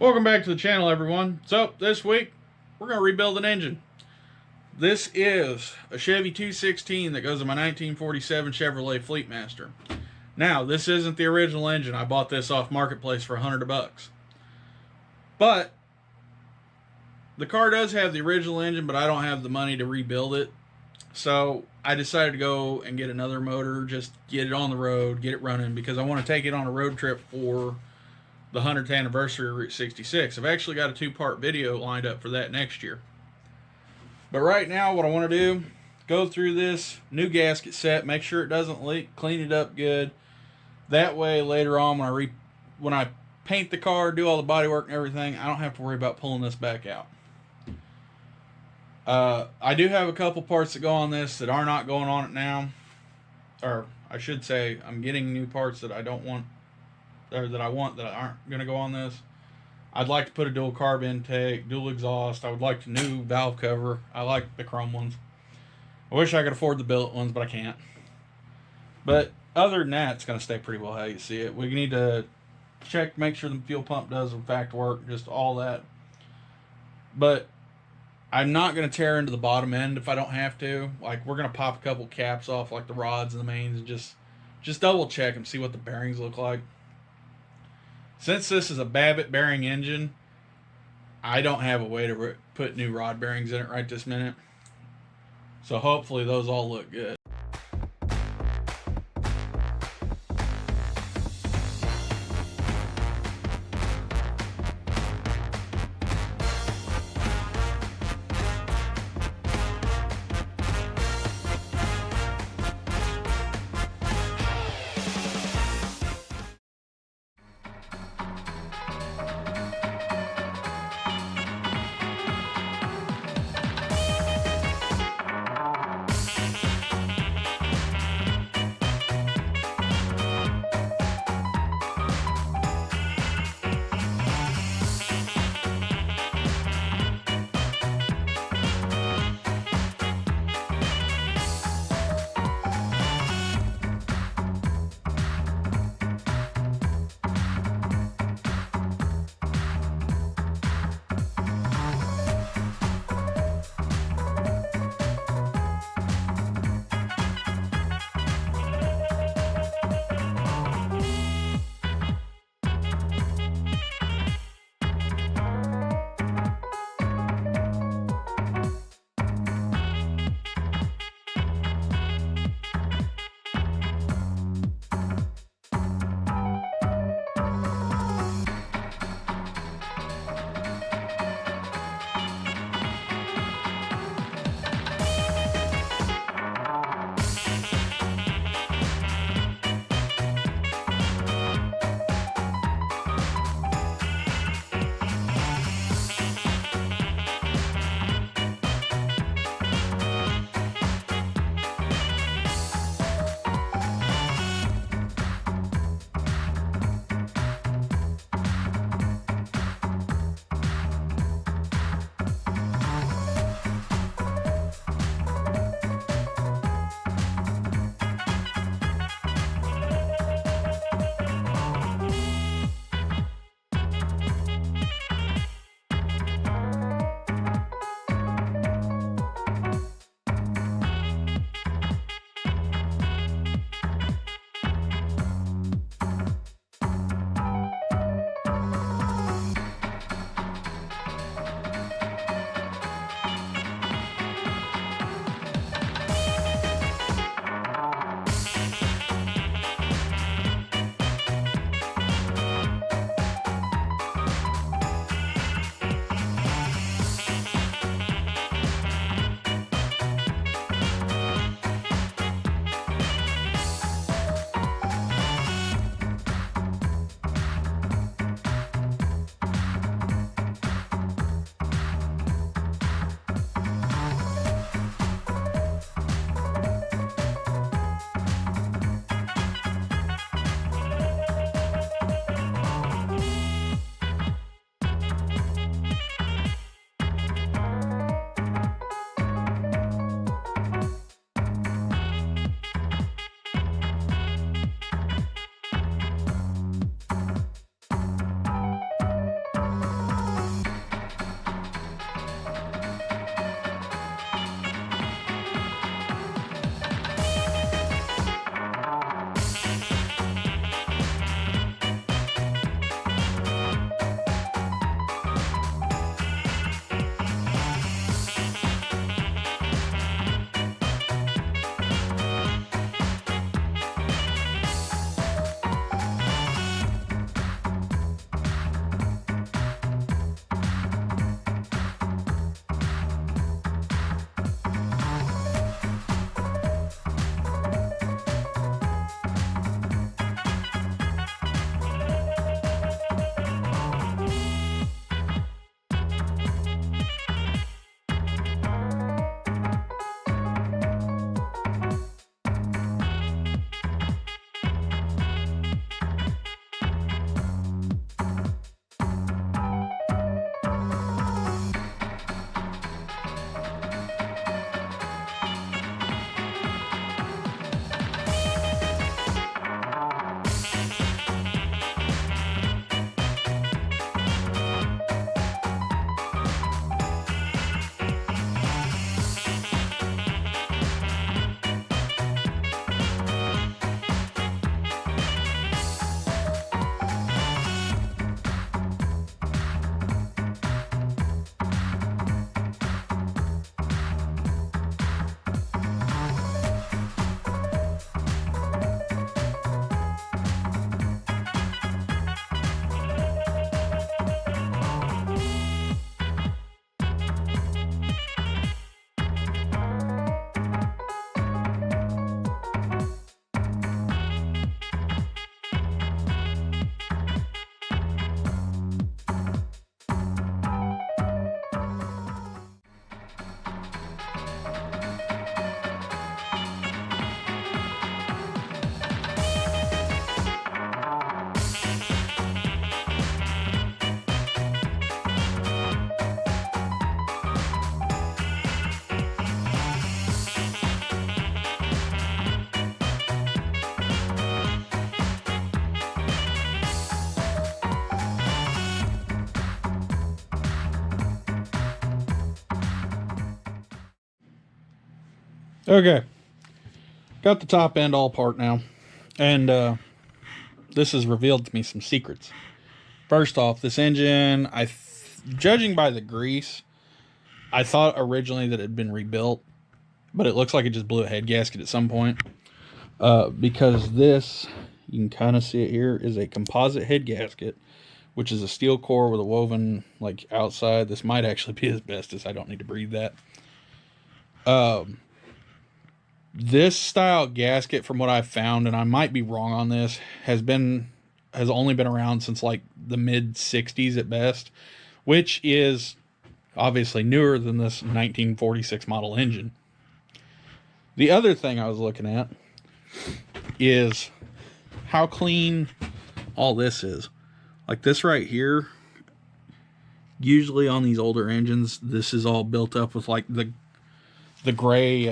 Welcome back to the channel, everyone. So this week we're going to rebuild an engine. This is a Chevy 216 that goes in my 1947 Chevrolet Fleetmaster. Now, this isn't the original engine. I bought this off Marketplace for $100. But the car does have the original engine, but I don't have the money to rebuild it. So I decided to go and get another motor, just get it on the road, get it running, because I want to take it on a road trip for the 100th anniversary of Route 66. I've actually got a two-part video lined up for that next year. But right now, what I want to do, go through this new gasket set, make sure it doesn't leak, clean it up good. That way, later on, when I paint the car, do all the body work and everything, I don't have to worry about pulling this back out. I do have a couple parts that go on this that are not going on it now. Or, I should say, I'm getting new parts that I don't want, or that I want that aren't going to go on this. I'd like to put a dual carb intake, dual exhaust. I would like a new valve cover. I like the chrome ones. I wish I could afford the billet ones, but I can't. But other than that, it's going to stay pretty well how you see it. We need to check, make sure the fuel pump does in fact work, just all that. But I'm not going to tear into the bottom end if I don't have to. Like, we're going to pop a couple caps off, like the rods and the mains, and just double check and see what the bearings look like. Since this is a Babbitt bearing engine, I don't have a way to put new rod bearings in it right this minute. So hopefully those all look good. Okay. Got the top end all apart now. And this has revealed to me some secrets. First off, this engine, judging by the grease, I thought originally that it had been rebuilt, but it looks like it just blew a head gasket at some point. Because this, you can kind of see it here, is a composite head gasket, which is a steel core with a woven like outside. This might actually be asbestos. I don't need to breathe that. This style gasket, from what I've found, and I might be wrong on this, has only been around since like the mid 60s at best, which is obviously newer than this 1946 model engine. The other thing I was looking at is how clean all this is. Like this right here, usually on these older engines, this is all built up with like the gray,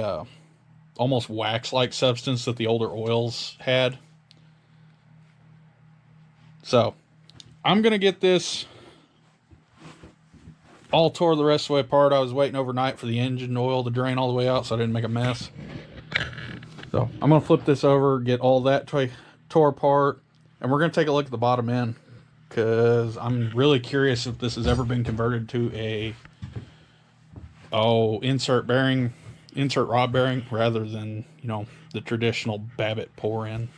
almost wax-like substance that the older oils had. So, I'm going to get this all tore the rest of the way apart. I was waiting overnight for the engine oil to drain all the way out so I didn't make a mess. So, I'm going to flip this over, get all that tore apart, and we're going to take a look at the bottom end, because I'm really curious if this has ever been converted to a insert rod bearing rather than, the traditional Babbitt pour in.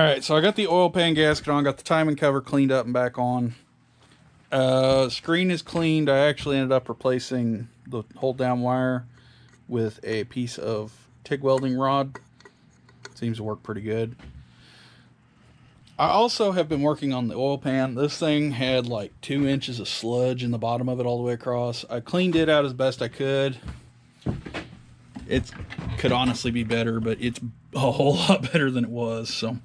Alright, so I got the oil pan gasket on, got the timing cover cleaned up and back on. Screen is cleaned. I actually ended up replacing the hold down wire with a piece of TIG welding rod. Seems to work pretty good. I also have been working on the oil pan. This thing had like 2 inches of sludge in the bottom of it all the way across. I cleaned it out as best I could. It could honestly be better, but it's a whole lot better than it was. So,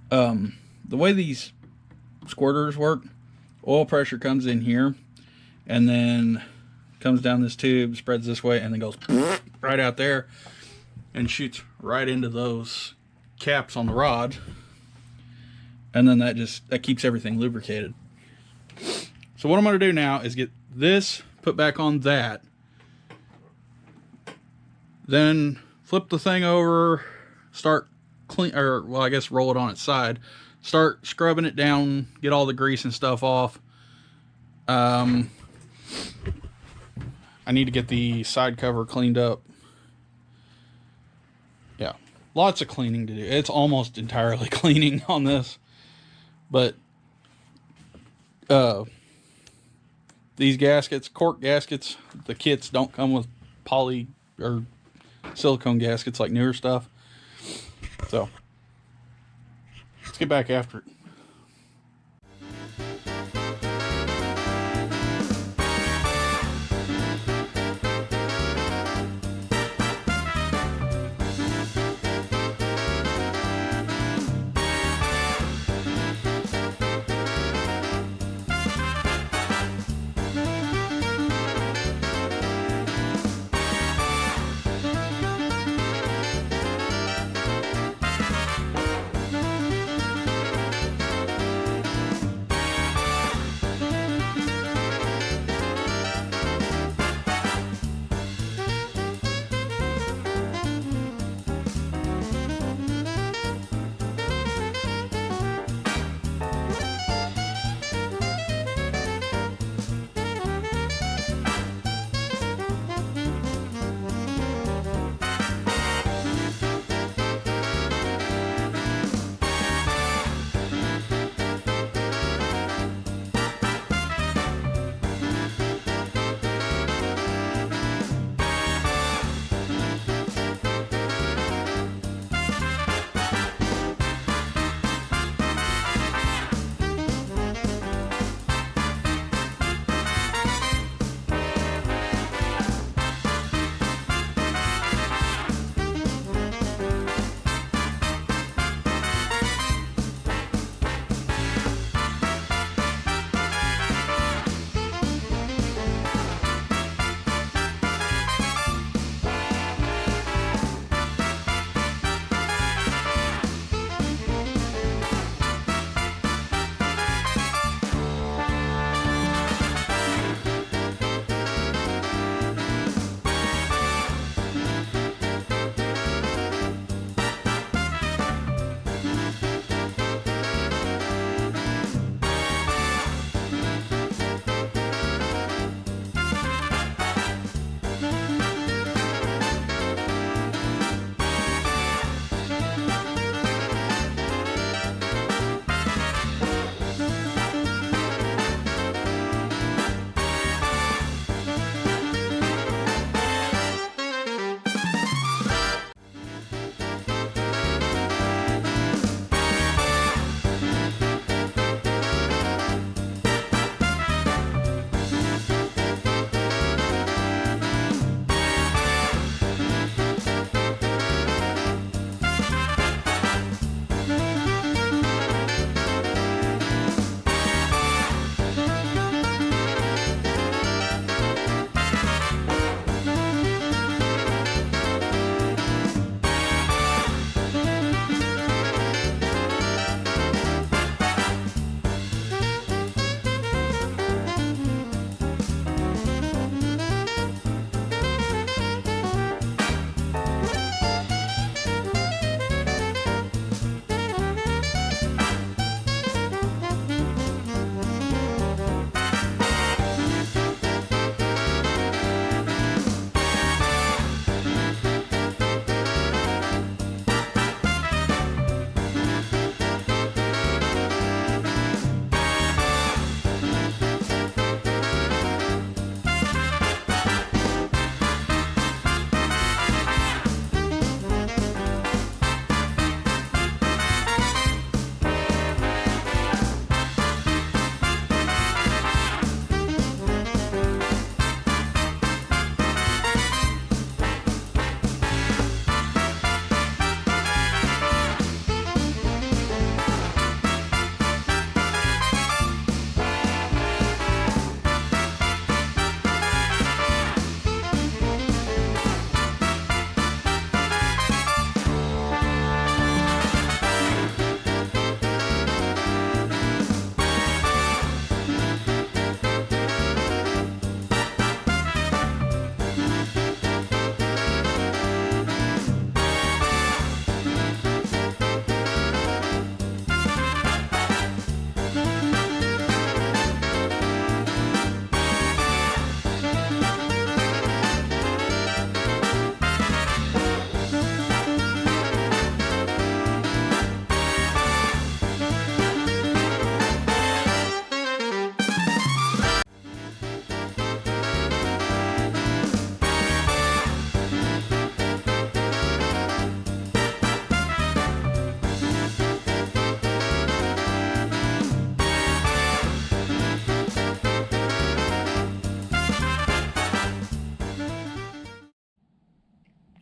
the way these squirters work, oil pressure comes in here and then comes down this tube, spreads this way, and then goes right out there and shoots right into those caps on the rod. And then that keeps everything lubricated. So what I'm going to do now is get this put back on that. Then flip the thing over, start roll it on its side. Start scrubbing it down, get all the grease and stuff off. I need to get the side cover cleaned up. Yeah, lots of cleaning to do. It's almost entirely cleaning on this. But these gaskets, cork gaskets, the kits don't come with poly or silicone gaskets like newer stuff. So let's get back after it.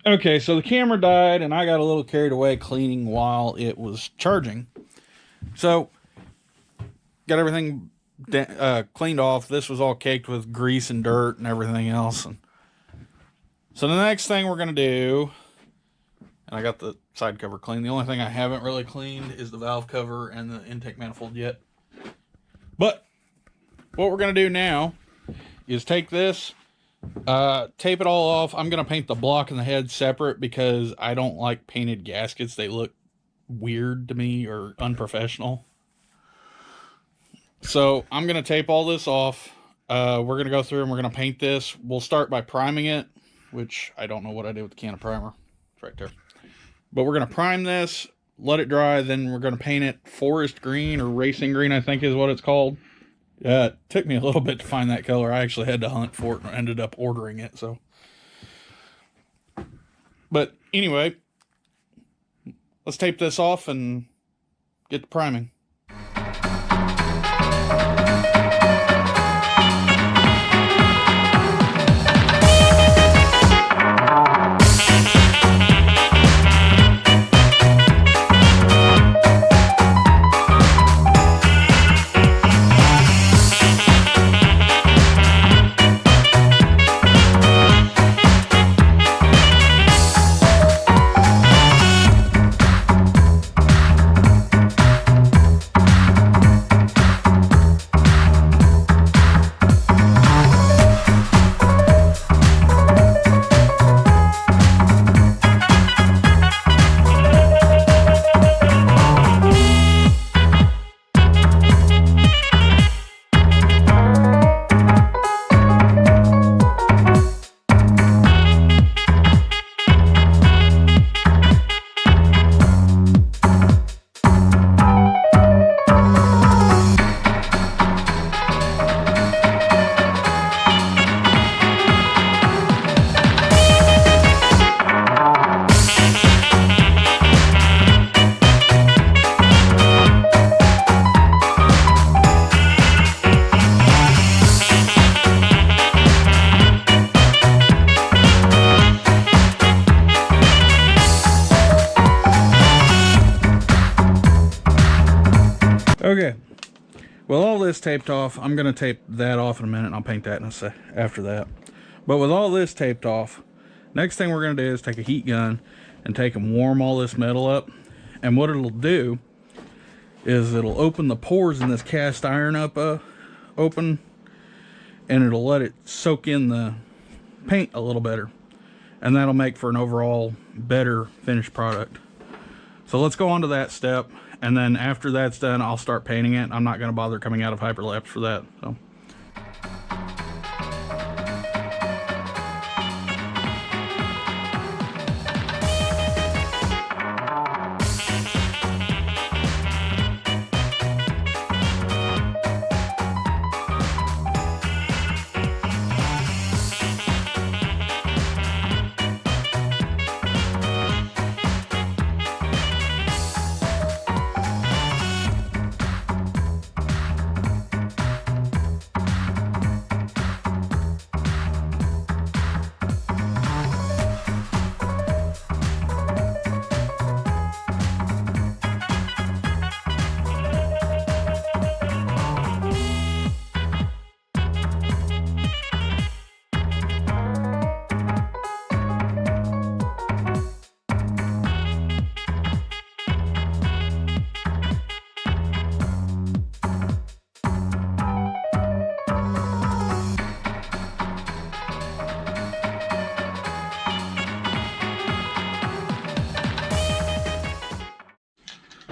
Okay, so the camera died and I got a little carried away cleaning while it was charging. So, got everything cleaned off. This was all caked with grease and dirt and everything else. And so the next thing we're going to do, and I got the side cover clean. The only thing I haven't really cleaned is the valve cover and the intake manifold yet. But what we're going to do now is take this, tape it all off. I'm going to paint the block and the head separate because I don't like painted gaskets. They look weird to me or unprofessional. So I'm going to tape all this off. We're going to go through and we're going to paint this. We'll start by priming it, which I don't know what I did with the can of primer. It's right there. But we're going to prime this, let it dry, then we're going to paint it forest green or racing green, I think is what it's called. It took me a little bit to find that color. I actually had to hunt for it and ended up ordering it. So, but anyway, let's tape this off and get the priming. Okay, well, all this taped off, I'm going to tape that off in a minute, and I'll paint that in a sec after that. But with all this taped off, next thing we're going to do is take a heat gun and take and warm all this metal up. And what it'll do is it'll open the pores in this cast iron up open, and it'll let it soak in the paint a little better. And that'll make for an overall better finished product. So let's go on to that step. And then after that's done, I'll start painting it. I'm not going to bother coming out of hyperlapse for that. So.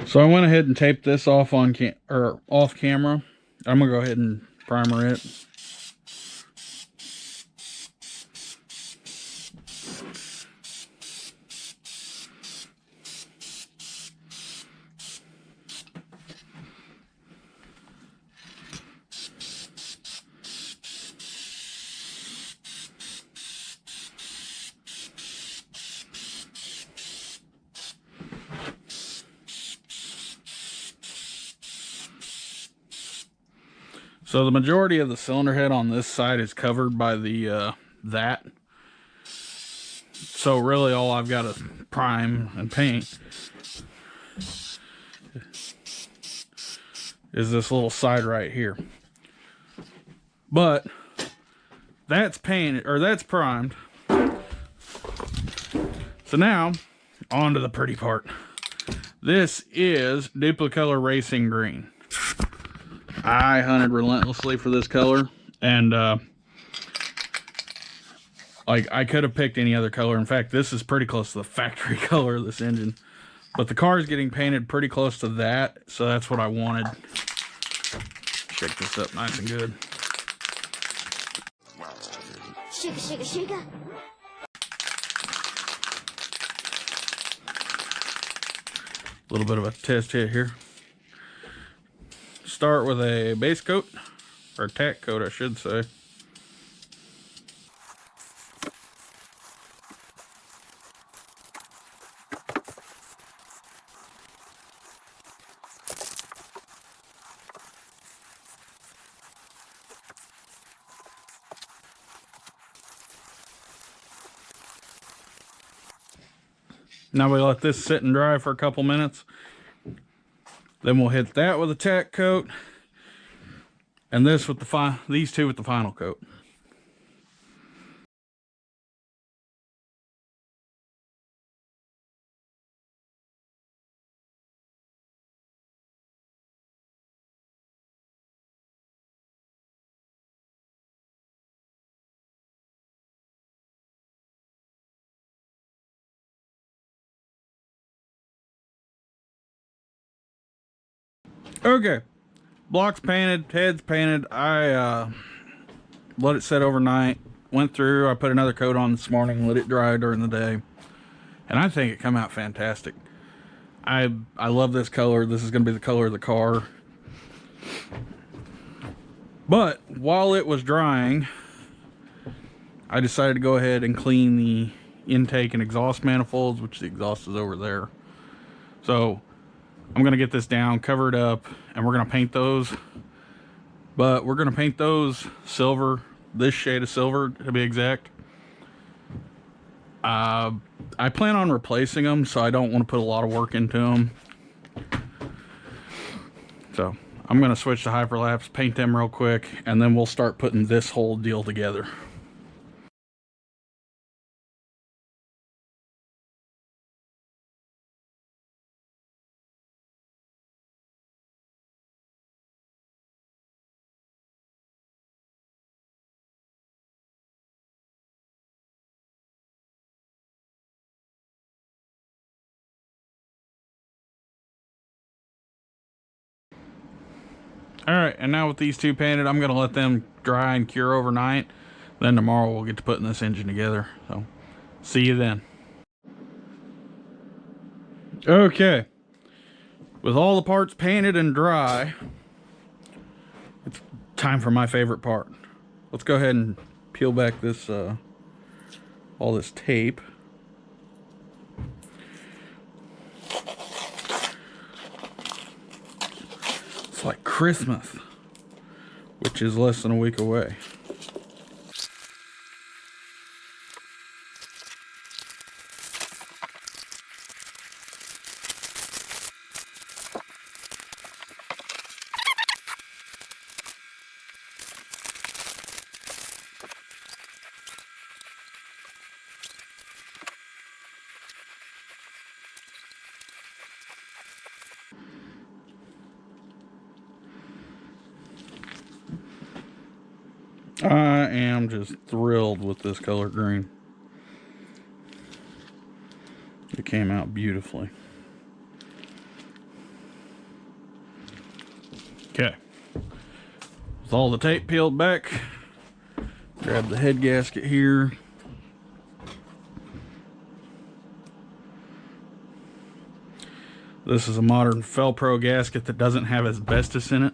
So I went ahead and taped this off on off camera. I'm gonna go ahead and primer it. So the majority of the cylinder head on this side is covered by the that. So really all I've got is prime and paint. Is this little side right here. But that's painted, or that's primed. So now, on to the pretty part. This is Duplicolor Racing Green. I hunted relentlessly for this color, and like I could have picked any other color. In fact, this is pretty close to the factory color of this engine. But the car is getting painted pretty close to that, so that's what I wanted. Shake this up nice and good. Shake, shake, shake. A little bit of a test hit here. Start with a base coat, or tack coat I should say. Now we let this sit and dry for a couple minutes. Then we'll hit that with a tack coat, and this with the these two with the final coat. Okay, block's painted, head's painted. I let it set overnight, went through, I put another coat on this morning, let it dry during the day, and I think it come out fantastic. I love this color. This is going to be the color of the car. But while it was drying, I decided to go ahead and clean the intake and exhaust manifolds, which the exhaust is over there. So I'm going to get this down, cover it up, and we're going to paint those. But we're going to paint those silver, this shade of silver to be exact. I plan on replacing them, so I don't want to put a lot of work into them. So I'm going to switch to hyperlapse, paint them real quick, and then we'll start putting this whole deal together. Alright, and now with these two painted, I'm going to let them dry and cure overnight. Then tomorrow we'll get to putting this engine together. So, see you then. Okay. With all the parts painted and dry, it's time for my favorite part. Let's go ahead and peel back this, all this tape. Like Christmas, which is less than a week away. I am just thrilled with this color green. It came out beautifully. Okay. With all the tape peeled back, grab the head gasket here. This is a modern Felpro gasket that doesn't have asbestos in it.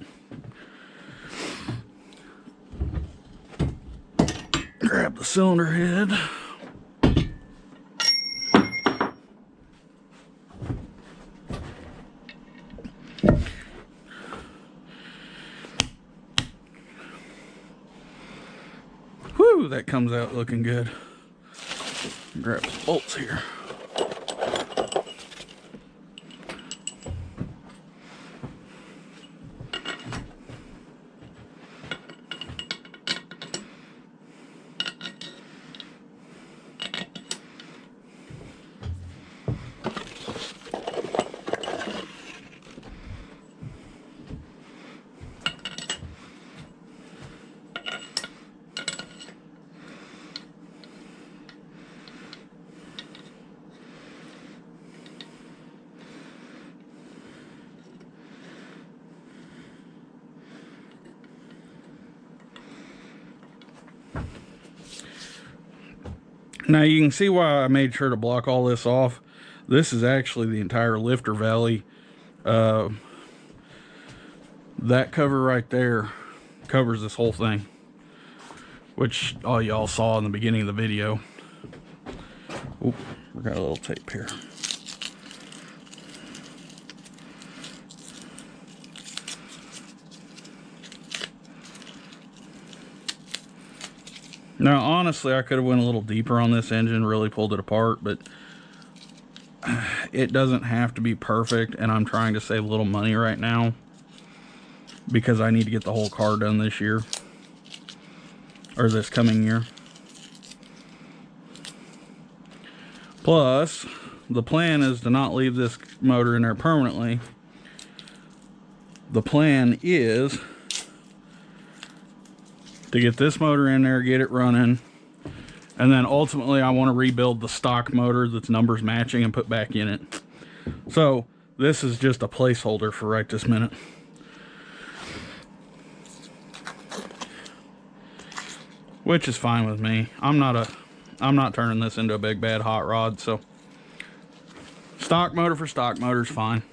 Grab the cylinder head. Whew, that comes out looking good. Grab some bolts here. Now you can see why I made sure to block all this off. This is actually the entire lifter valley. That cover right there covers this whole thing, which all y'all saw in the beginning of the video. Oop, we got a little tape here. Now, honestly, I could have went a little deeper on this engine, really pulled it apart, but it doesn't have to be perfect, and I'm trying to save a little money right now because I need to get the whole car done this year, or this coming year. Plus, the plan is to not leave this motor in there permanently. The plan is to get this motor in there, get it running, and then ultimately I want to rebuild the stock motor that's numbers matching and put back in it. So this is just a placeholder for right this minute. Which is fine with me. I'm not turning this into a big bad hot rod, so stock motor for stock motor is fine.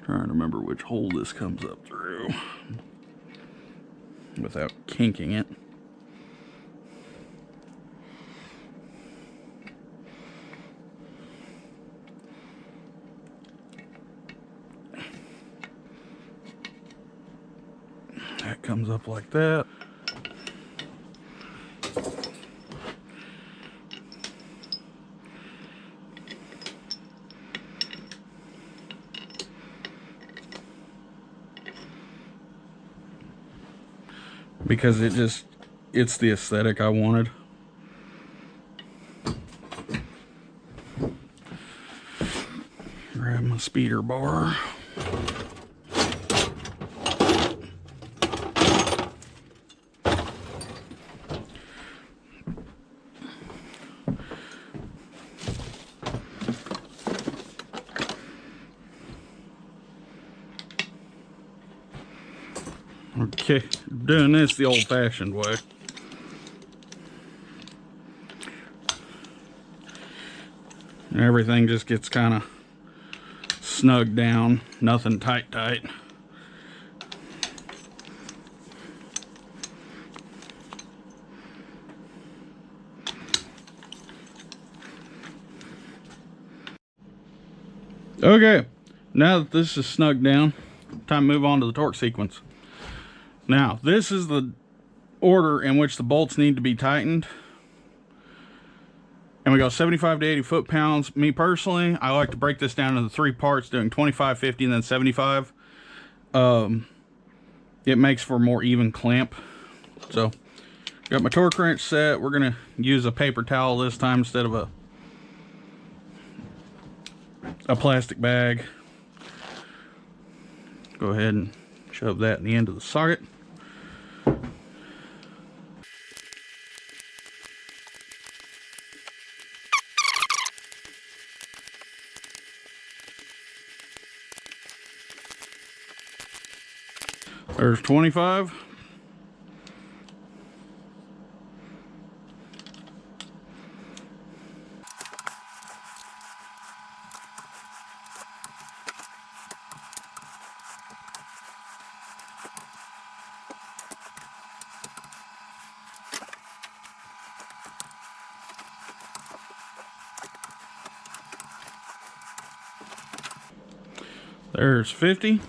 Trying to remember which hole this comes up through without kinking it. That comes up like that. Because it's the aesthetic I wanted. Grab my speeder bar. Okay, doing this the old-fashioned way. And everything just gets kind of snugged down, nothing tight. Okay, now that this is snugged down, time to move on to the torque sequence. Now, this is the order in which the bolts need to be tightened. And we go 75 to 80 foot-pounds. Me personally, I like to break this down into 3 parts, doing 25, 50, and then 75. It makes for a more even clamp. So, got my torque wrench set. We're going to use a paper towel this time instead of a plastic bag. Go ahead and shove that in the end of the socket. There's 25. There's 50.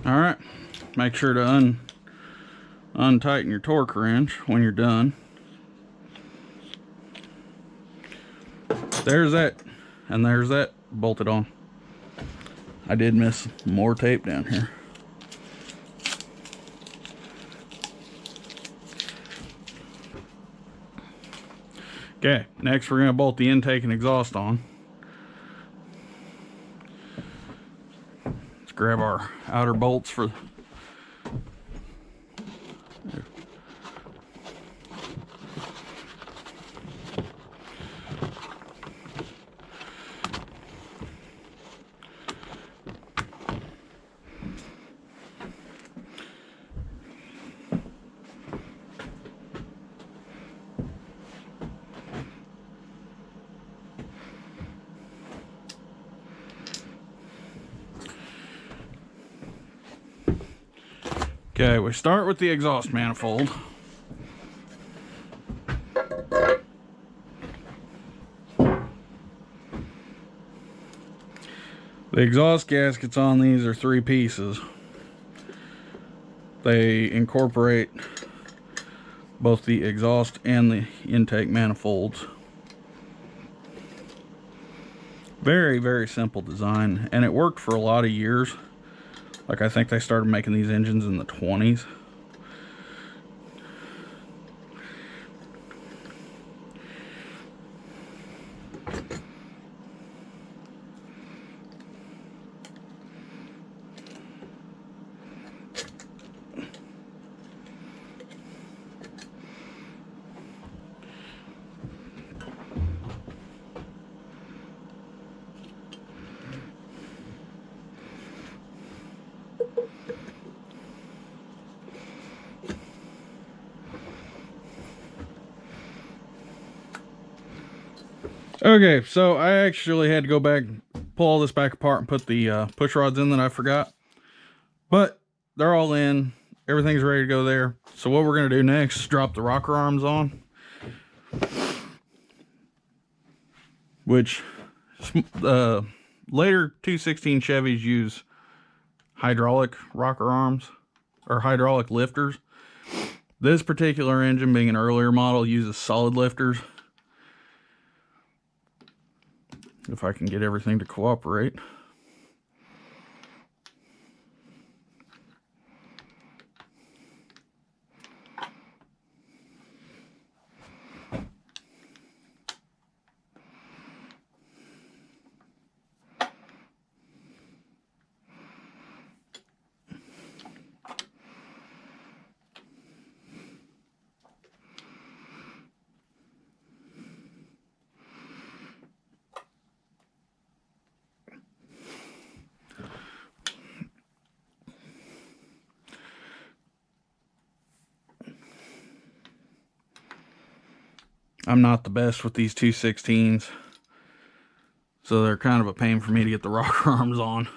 All right, make sure to untighten your torque wrench when you're done. There's that, and there's that bolted on. I did miss more tape down here. Okay, next we're gonna bolt the intake and exhaust on. Let's grab our outer bolts for Okay, we start with the exhaust manifold. The exhaust gaskets on these are 3 pieces. They incorporate both the exhaust and the intake manifolds. Very, very simple design, and it worked for a lot of years. Like, I think they started making these engines in the 20s. Okay, so I actually had to go back, pull all this back apart and put the push rods in that I forgot. But they're all in. Everything's ready to go there. So what we're going to do next is drop the rocker arms on. Which later 216 Chevys use hydraulic rocker arms or hydraulic lifters. This particular engine, being an earlier model, uses solid lifters. If I can get everything to cooperate. I'm not the best with these 216s, so they're kind of a pain for me to get the rocker arms on.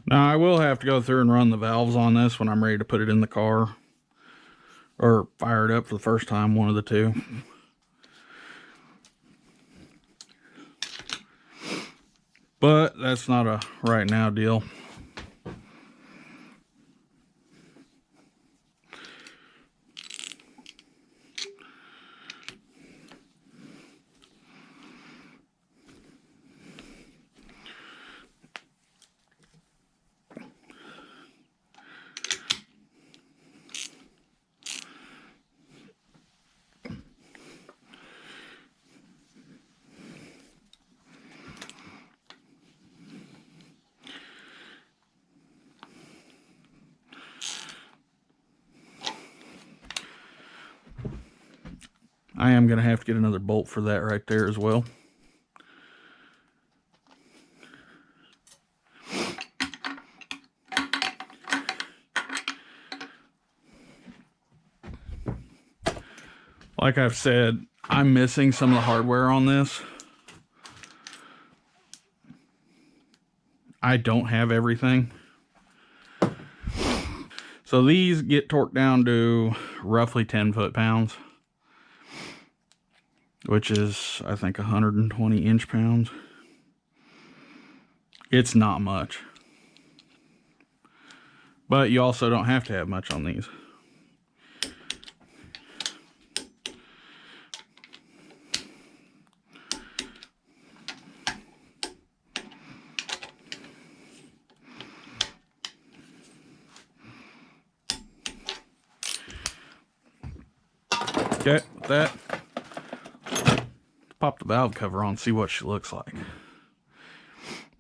Now, I will have to go through and run the valves on this when I'm ready to put it in the car. Or fire it up for the first time, one of the two. But that's not a right now deal. I am going to have to get another bolt for that right there as well. Like I've said, I'm missing some of the hardware on this. I don't have everything. So these get torqued down to roughly 10 foot-pounds, which is, I think, 120 inch-pounds. It's not much. But you also don't have to have much on these. Okay, with that, let's pop the valve cover on, see what she looks like.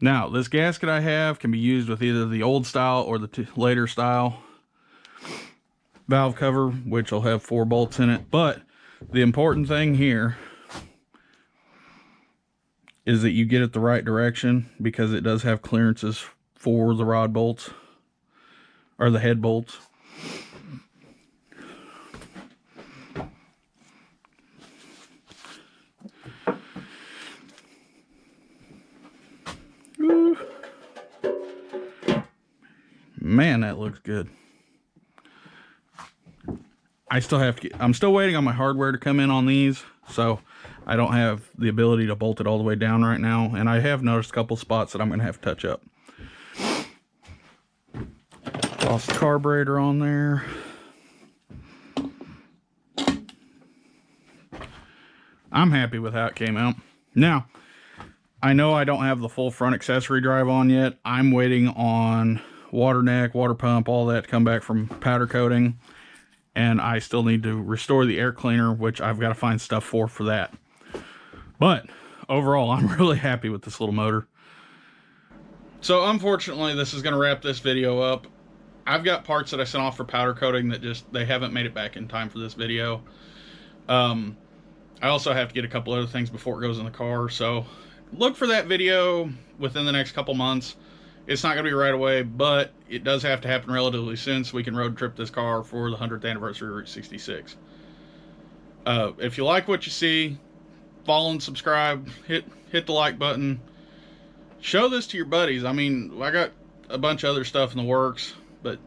Now, this gasket I have can be used with either the old style or the later style valve cover, which will have 4 bolts in it. But the important thing here is that you get it the right direction, because it does have clearances for the rod bolts, or the head bolts. Ooh. Man, that looks good. I'm still waiting on my hardware to come in on these, so I don't have the ability to bolt it all the way down right now, and I have noticed a couple spots that I'm going to have to touch up. Lost the carburetor on there. I'm happy with how it came out. Now, I know I don't have the full front accessory drive on yet. I'm waiting on water neck, water pump, all that to come back from powder coating. And I still need to restore the air cleaner, which I've got to find stuff for that. But overall, I'm really happy with this little motor. So unfortunately, this is going to wrap this video up. I've got parts that I sent off for powder coating that they haven't made it back in time for this video. I also have to get a couple other things before it goes in the car, so look for that video within the next couple months. It's not going to be right away, but it does have to happen relatively soon so we can road trip this car for the 100th anniversary of Route 66. If you like what you see, follow and subscribe, hit the like button. Show this to your buddies. I mean, I got a bunch of other stuff in the works, but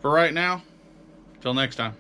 for right now, till next time.